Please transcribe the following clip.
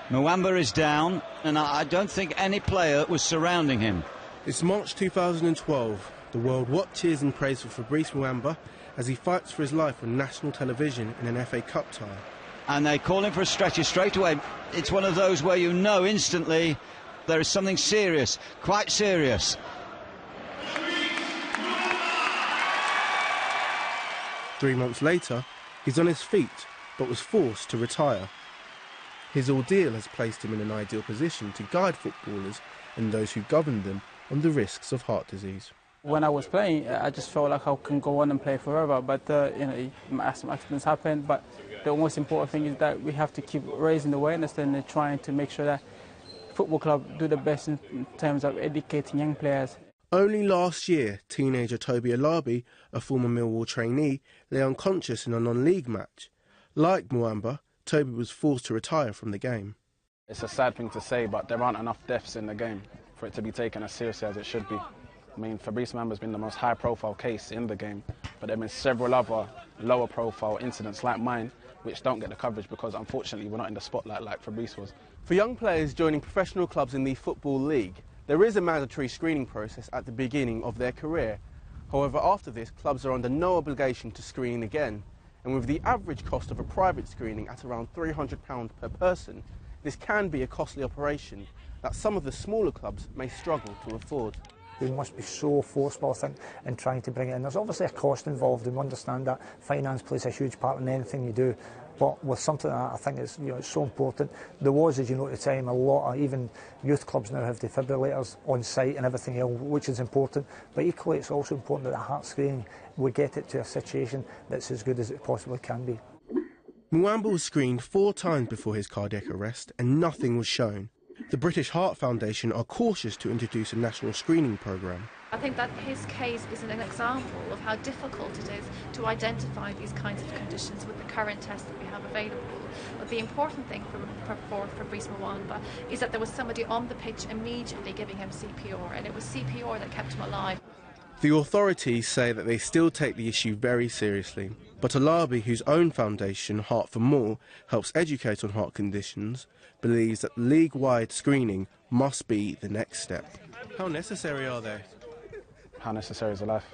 Muamba is down, and I don't think any player was surrounding him. It's March 2012. The world watches and prays for Fabrice Muamba as he fights for his life on national television in an FA Cup tie. And they call him for a stretcher straight away. It's one of those where you know instantly there is something serious, quite serious. Three months later, he's on his feet, but was forced to retire. His ordeal has placed him in an ideal position to guide footballers and those who govern them on the risks of heart disease. When I was playing, I just felt like I can go on and play forever, but some accidents happen. But the most important thing is that we have to keep raising awareness and trying to make sure that football club do the best in terms of educating young players. Only last year, teenager Tobi Alabi, a former Millwall trainee, lay unconscious in a non-league match. Like Muamba, Tobi was forced to retire from the game. It's a sad thing to say, but there aren't enough deaths in the game for it to be taken as seriously as it should be. I mean, Fabrice Muamba's been the most high-profile case in the game, but there have been several other lower-profile incidents like mine which don't get the coverage because, unfortunately, we're not in the spotlight like Fabrice was. For young players joining professional clubs in the Football League, there is a mandatory screening process at the beginning of their career. However, after this, clubs are under no obligation to screen again. And with the average cost of a private screening at around £300 per person, this can be a costly operation that some of the smaller clubs may struggle to afford. We must be so forceful, I think, in trying to bring it in. There's obviously a cost involved, and we understand that finance plays a huge part in anything you do. But with something like that, I think it's, it's so important. There was, as you know at the time, a lot of even youth clubs now have defibrillators on site and everything else, which is important. But equally, it's also important that the heart screening, we get it to a situation that's as good as it possibly can be. Muamba was screened 4 times before his cardiac arrest, and nothing was shown. The British Heart Foundation are cautious to introduce a national screening programme. I think that his case is an example of how difficult it is to identify these kinds of conditions with the current tests that we have available. But the important thing for Fabrice Muamba is that there was somebody on the pitch immediately giving him CPR, and it was CPR that kept him alive. The authorities say that they still take the issue very seriously, but Alabi, whose own foundation, Heart4More, helps educate on heart conditions, believes that league-wide screening must be the next step. How necessary are they? How necessary is a life?